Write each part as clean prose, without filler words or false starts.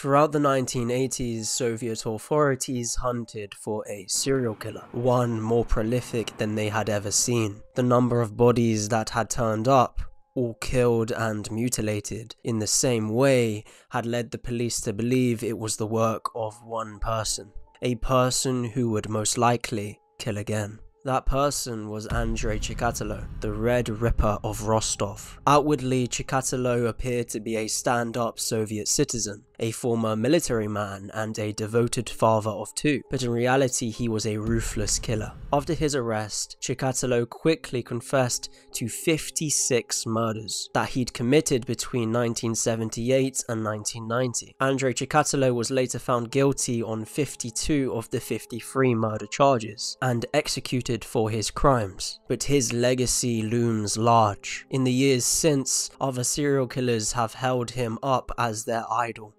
Throughout the 1980s, Soviet authorities hunted for a serial killer, one more prolific than they had ever seen. The number of bodies that had turned up, all killed and mutilated in the same way, had led the police to believe it was the work of one person. A person who would most likely kill again. That person was Andrei Chikatilo, the Red Ripper of Rostov. Outwardly, Chikatilo appeared to be a stand-up Soviet citizen, a former military man and a devoted father of two, but in reality he was a ruthless killer. After his arrest, Chikatilo quickly confessed to 56 murders that he'd committed between 1978 and 1990. Andrei Chikatilo was later found guilty on 52 of the 53 murder charges, and executed for his crimes. But his legacy looms large. In the years since, other serial killers have held him up as their idol.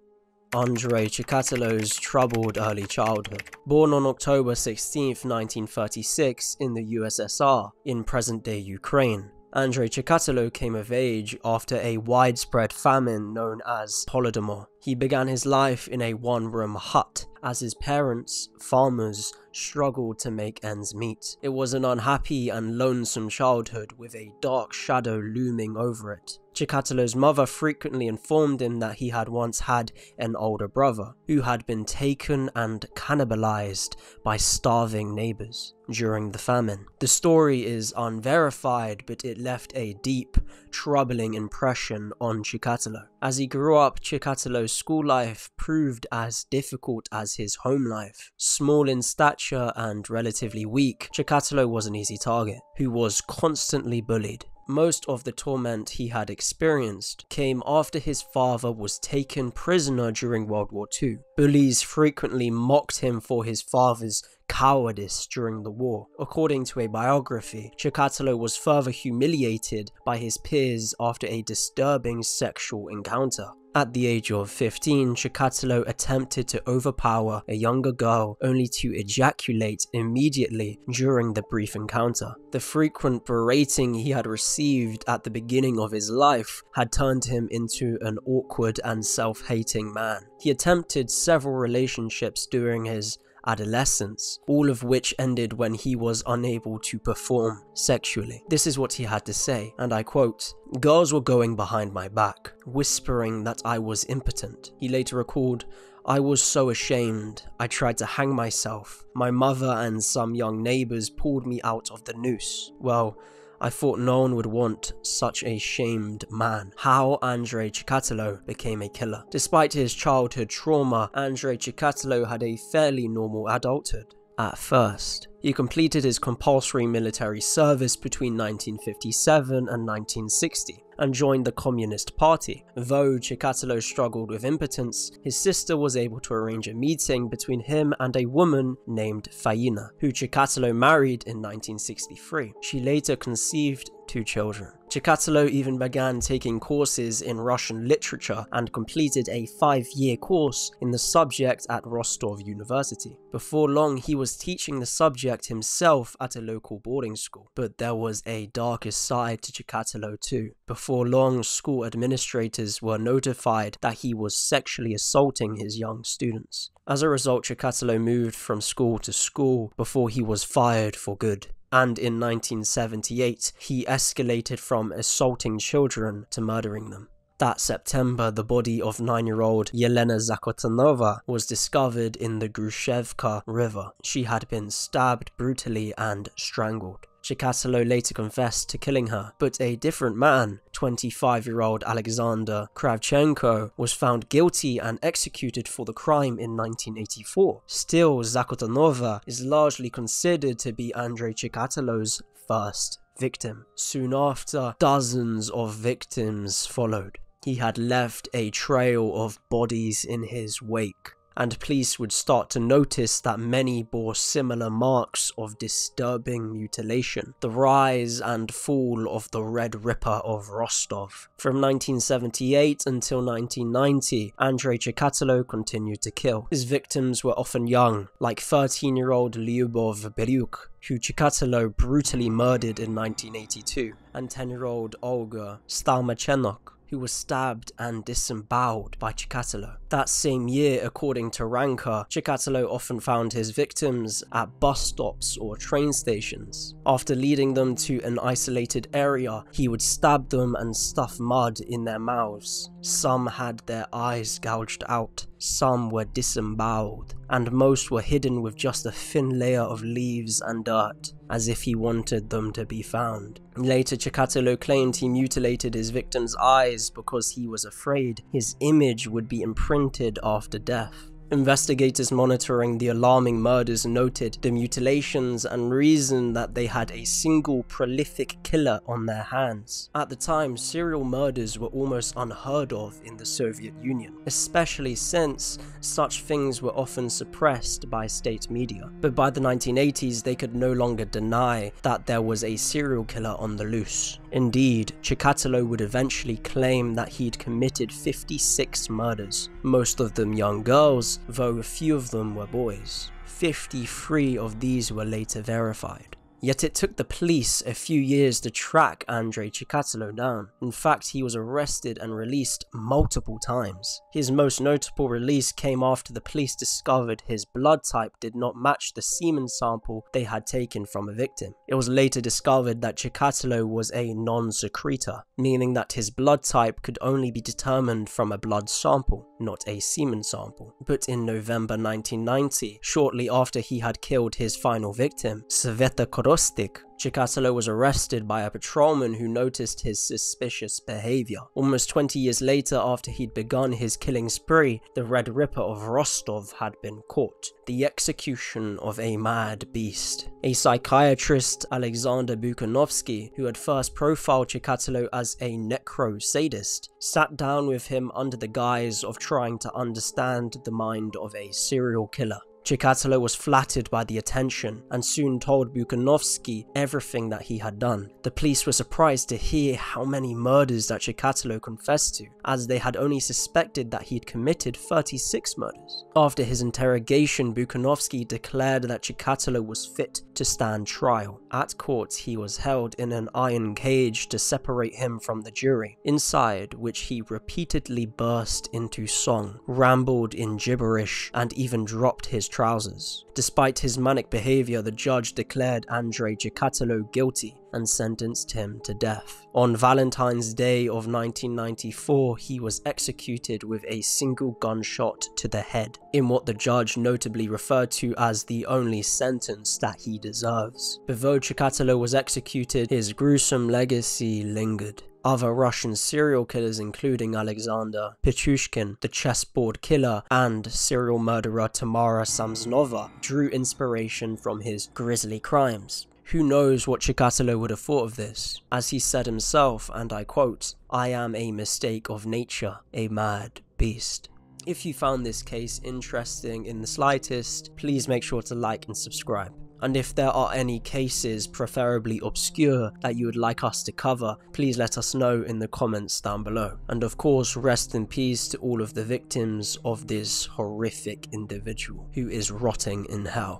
Andrei Chikatilo's troubled early childhood. Born on October 16, 1936 in the USSR, in present-day Ukraine, Andrei Chikatilo came of age after a widespread famine known as Holodomor. He began his life in a one-room hut, as his parents, farmers, struggled to make ends meet. It was an unhappy and lonesome childhood with a dark shadow looming over it. Chikatilo's mother frequently informed him that he had once had an older brother, who had been taken and cannibalized by starving neighbors during the famine. The story is unverified, but it left a deep, troubling impression on Chikatilo. As he grew up, Chikatilo's school life proved as difficult as his home life. Small in stature and relatively weak, Chikatilo was an easy target, who was constantly bullied. Most of the torment he had experienced came after his father was taken prisoner during World War II. Bullies frequently mocked him for his father's cowardice during the war. According to a biography, Chikatilo was further humiliated by his peers after a disturbing sexual encounter. At the age of 15, Chikatilo attempted to overpower a younger girl only to ejaculate immediately during the brief encounter. The frequent berating he had received at the beginning of his life had turned him into an awkward and self-hating man. He attempted several relationships during his adolescence, all of which ended when he was unable to perform sexually. This is what he had to say, and I quote, "Girls were going behind my back, whispering that I was impotent." He later recalled, "I was so ashamed, I tried to hang myself. My mother and some young neighbors pulled me out of the noose. Well, I thought no one would want such a shamed man." How Andrei Chikatilo became a killer. Despite his childhood trauma, Andrei Chikatilo had a fairly normal adulthood. At first, he completed his compulsory military service between 1957 and 1960 and joined the Communist Party. Though Chikatilo struggled with impotence, his sister was able to arrange a meeting between him and a woman named Faina, who Chikatilo married in 1963. She later conceived 2 children. Chikatilo even began taking courses in Russian literature and completed a 5-year course in the subject at Rostov University. Before long, he was teaching the subject himself at a local boarding school. But there was a darker side to Chikatilo too. Before long, school administrators were notified that he was sexually assaulting his young students. As a result, Chikatilo moved from school to school before he was fired for good. And in 1978, he escalated from assaulting children to murdering them. That September, the body of 9-year-old Yelena Zakotanova was discovered in the Grushevka River. She had been stabbed brutally and strangled. Chikatilo later confessed to killing her, but a different man, 25-year-old Alexander Kravchenko, was found guilty and executed for the crime in 1984. Still, Zakotanova is largely considered to be Andrei Chikatilo's first victim. Soon after, dozens of victims followed. He had left a trail of bodies in his wake, and police would start to notice that many bore similar marks of disturbing mutilation. The rise and fall of the Red Ripper of Rostov. From 1978 until 1990, Andrei Chikatilo continued to kill. His victims were often young, like 13-year-old Lyubov Beryuk, who Chikatilo brutally murdered in 1982, and 10-year-old Olga Stalmachenok, who was stabbed and disemboweled by Chikatilo. That same year, according to Ranker, Chikatilo often found his victims at bus stops or train stations. After leading them to an isolated area, he would stab them and stuff mud in their mouths. Some had their eyes gouged out, some were disemboweled, and most were hidden with just a thin layer of leaves and dirt, as if he wanted them to be found. Later, Chikatilo claimed he mutilated his victims' eyes because he was afraid his image would be imprinted after death. Investigators monitoring the alarming murders noted the mutilations and reasoned that they had a single prolific killer on their hands. At the time, serial murders were almost unheard of in the Soviet Union, especially since such things were often suppressed by state media. But by the 1980s, they could no longer deny that there was a serial killer on the loose. Indeed, Chikatilo would eventually claim that he'd committed 56 murders, most of them young girls, though a few of them were boys. 53 of these were later verified. Yet it took the police a few years to track Andrei Chikatilo down. In fact, he was arrested and released multiple times. His most notable release came after the police discovered his blood type did not match the semen sample they had taken from a victim. It was later discovered that Chikatilo was a non-secretor, meaning that his blood type could only be determined from a blood sample, not a semen sample. But in November 1990, shortly after he had killed his final victim, Sveta Rostov, Chikatilo was arrested by a patrolman who noticed his suspicious behavior. Almost 20 years later, after he'd begun his killing spree, the Red Ripper of Rostov had been caught. The execution of a mad beast. A psychiatrist, Alexander Buchanovsky, who had first profiled Chikatilo as a necro-sadist, sat down with him under the guise of trying to understand the mind of a serial killer. Chikatilo was flattered by the attention and soon told Buchanovsky everything that he had done. The police were surprised to hear how many murders that Chikatilo confessed to, as they had only suspected that he had committed 36 murders. After his interrogation, Buchanovsky declared that Chikatilo was fit to stand trial. At court, he was held in an iron cage to separate him from the jury, inside which he repeatedly burst into song, rambled in gibberish, and even dropped his trousers. Despite his manic behavior, the judge declared Andrei Chikatilo guilty and sentenced him to death. On Valentine's Day of 1994, he was executed with a single gunshot to the head, in what the judge notably referred to as the only sentence that he deserves. But though Chikatilo was executed, his gruesome legacy lingered. Other Russian serial killers, including Alexander Pichushkin, the chessboard killer, and serial murderer Tamara Samsonova, drew inspiration from his grisly crimes. Who knows what Chikatilo would have thought of this, as he said himself, and I quote, "I am a mistake of nature, a mad beast." If you found this case interesting in the slightest, please make sure to like and subscribe. And if there are any cases, preferably obscure, that you would like us to cover, please let us know in the comments down below. And of course, rest in peace to all of the victims of this horrific individual who is rotting in hell.